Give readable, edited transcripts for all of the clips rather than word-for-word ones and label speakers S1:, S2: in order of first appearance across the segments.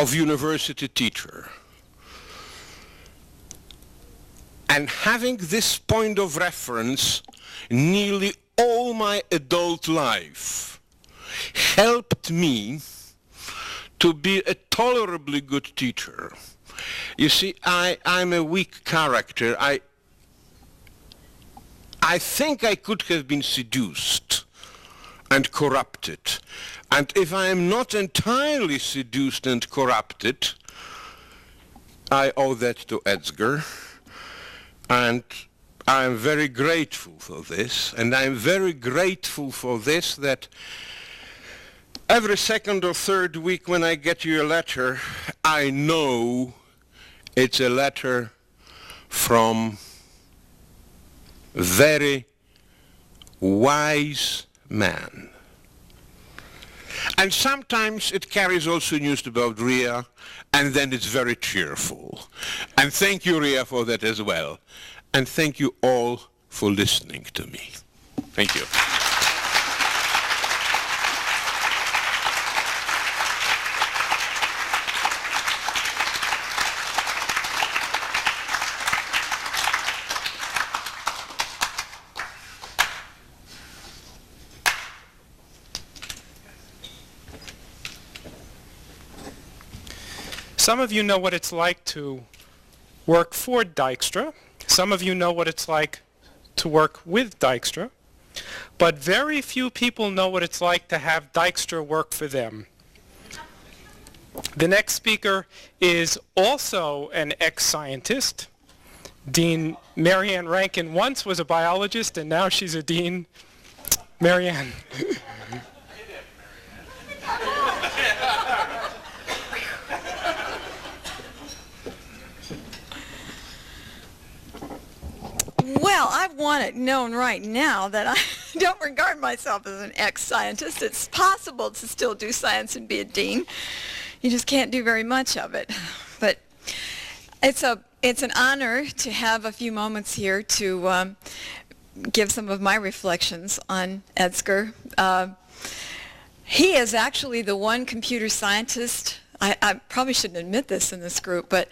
S1: of university teacher. And having this point of reference nearly all my adult life helped me to be a tolerably good teacher. You see, I'm a weak character. I think I could have been seduced and corrupted. And if I am not entirely seduced and corrupted, I owe that to Edsger. And I am very grateful for this. And I am very grateful for this, that every second or third week when I get your letter, I know it's a letter from a very wise man. And sometimes it carries also news about Ria, and then it's very cheerful. And thank you, Ria, for that as well. And thank you all for listening to me. Thank you.
S2: Some of you know what it's like to work for Dijkstra. Some of you know what it's like to work with Dijkstra. But very few people know what it's like to have Dijkstra work for them. The next speaker is also an ex-scientist. Dean Marianne Rankin once was a biologist, and now she's a dean. Marianne.
S3: Well, I want it known right now that I don't regard myself as an ex-scientist. It's possible to still do science and be a dean. You just can't do very much of it. But it's an honor to have a few moments here to give some of my reflections on Edsger. He is actually the one computer scientist, I probably shouldn't admit this in this group, but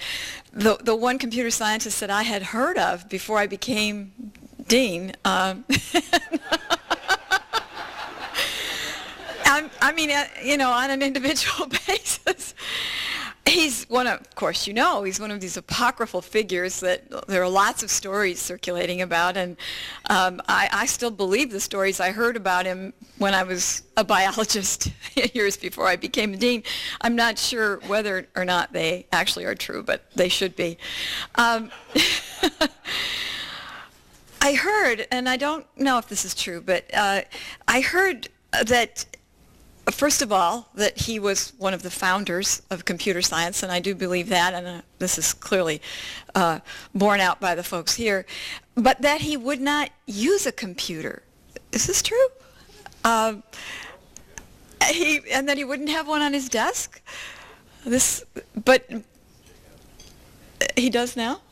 S3: the one computer scientist that I had heard of before I became dean. I mean, you know, on an individual basis. He's one of course, you know, he's one of these apocryphal figures that there are lots of stories circulating about, and I still believe the stories I heard about him when I was a biologist years before I became a dean. I'm not sure whether or not they actually are true, but they should be. I heard, and I don't know if this is true, but I heard that first of all, that he was one of the founders of computer science, and I do believe that, and this is clearly borne out by the folks here, but that he would not use a computer. Is this true? And that he wouldn't have one on his desk? But he does now?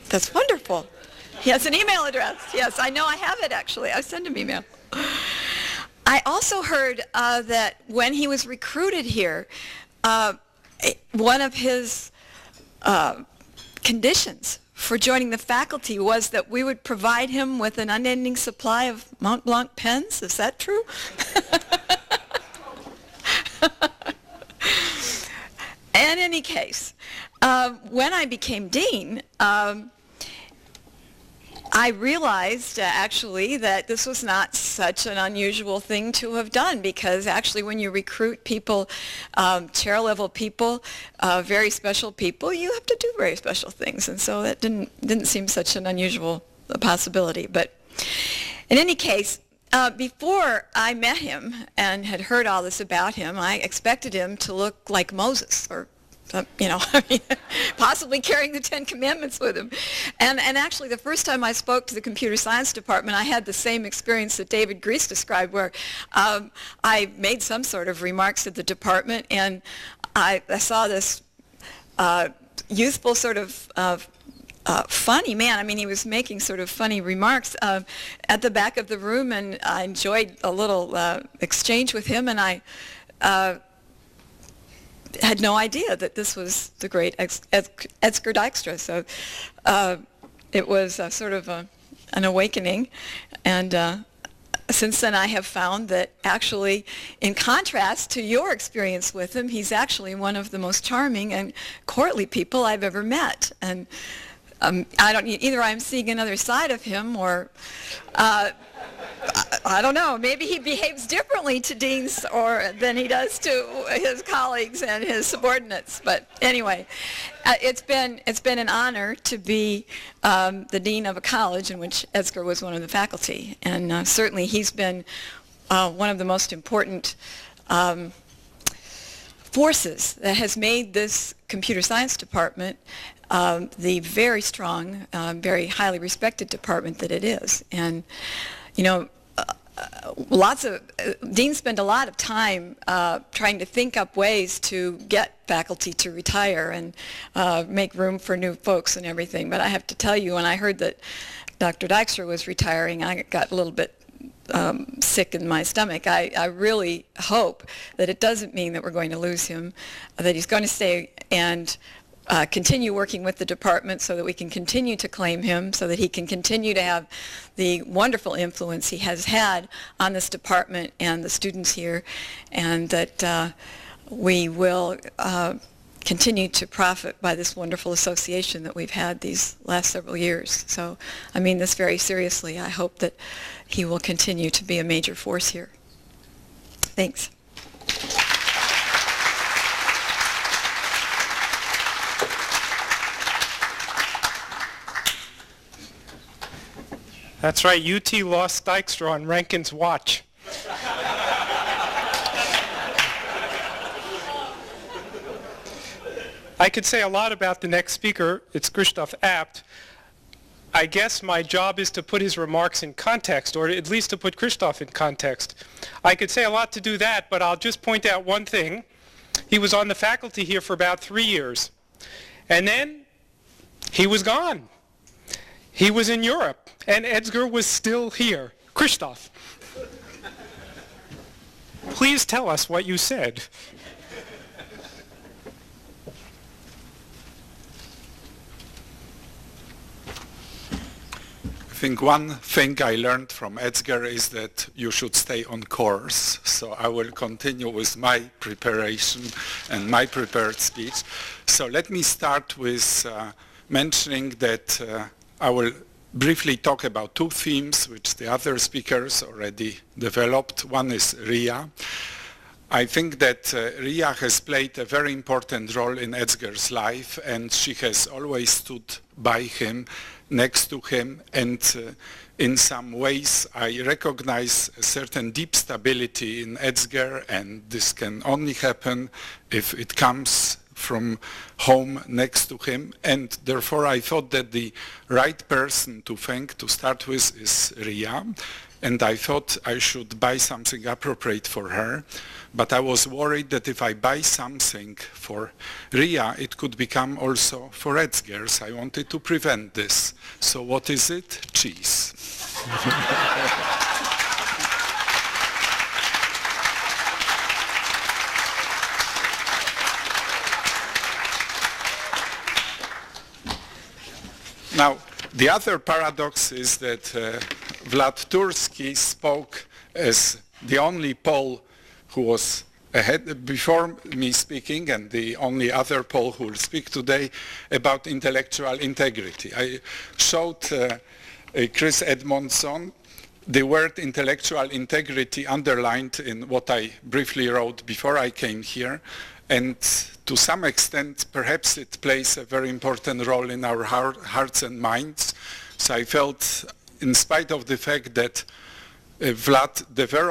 S3: That's wonderful. He has an email address. Yes, I know I have it, actually. I send him email. I also heard that when he was recruited here, one of his conditions for joining the faculty was that we would provide him with an unending supply of Mont Blanc pens. Is that true? In any case, when I became dean, I realized actually that this was not such an unusual thing to have done, because actually when you recruit people, chair level people, very special people, you have to do very special things, and so that didn't seem such an unusual possibility. But in any case, before I met him and had heard all this about him, I expected him to look like Moses, or you know, possibly carrying the Ten Commandments with him. And actually, the first time I spoke to the computer science department, I had the same experience that David Grease described, where I made some sort of remarks at the department, and I saw this youthful sort of funny man. I mean, he was making sort of funny remarks at the back of the room, and I enjoyed a little exchange with him, and I had no idea that this was the great Edsger Dijkstra. So it was sort of an awakening. And since then I have found that actually, in contrast to your experience with him, he's actually one of the most charming and courtly people I've ever met. And I don't, either I'm seeing another side of him, or I don't know, maybe he behaves differently to deans than he does to his colleagues and his subordinates. But anyway, it's been an honor to be the dean of a college in which Edsger was one of the faculty. And certainly he's been one of the most important forces that has made this computer science department the very strong, very highly respected department that it is. And you know, deans spend a lot of time trying to think up ways to get faculty to retire and make room for new folks and everything. But I have to tell you, when I heard that Dr. Dijkstra was retiring, I got a little bit sick in my stomach. I really hope that it doesn't mean that we're going to lose him, that he's going to stay and continue working with the department so that we can continue to claim him, so that he can continue to have the wonderful influence he has had on this department and the students here, and that we will continue to profit by this wonderful association that we've had these last several years. So I mean this very seriously. I hope that he will continue to be a major force here. Thanks.
S2: That's right, UT lost Dijkstra on Rankin's watch. I could say a lot about the next speaker. It's Christoph Abt. I guess my job is to put his remarks in context, or at least to put Christoph in context. I could say a lot to do that, but I'll just point out one thing. He was on the faculty here for about 3 years. And then he was gone. He was in Europe, and Edsger was still here. Christoph, please tell us what you said.
S4: I think one thing I learned from Edsger is that you should stay on course. So I will continue with my preparation and my prepared speech. So let me start with mentioning that I will briefly talk about two themes which the other speakers already developed. One is RIA. I think that RIA has played a very important role in Edsger's life, and she has always stood by him, next to him, and in some ways I recognize a certain deep stability in Edsger, and this can only happen if it comes from home next to him, and therefore I thought that the right person to thank to start with is Ria, and I thought I should buy something appropriate for her, but I was worried that if I buy something for Ria, it could become also for Edsger, so I wanted to prevent this. So what is it? Cheese. Now, the other paradox is that Vlad Turski spoke as the only Pole who was ahead before me speaking, and the only other Pole who will speak today about intellectual integrity. I showed Chris Edmondson the word intellectual integrity underlined in what I briefly wrote before I came here, and to some extent perhaps it plays a very important role in our hearts and minds. So I felt, in spite of the fact that Vlad developed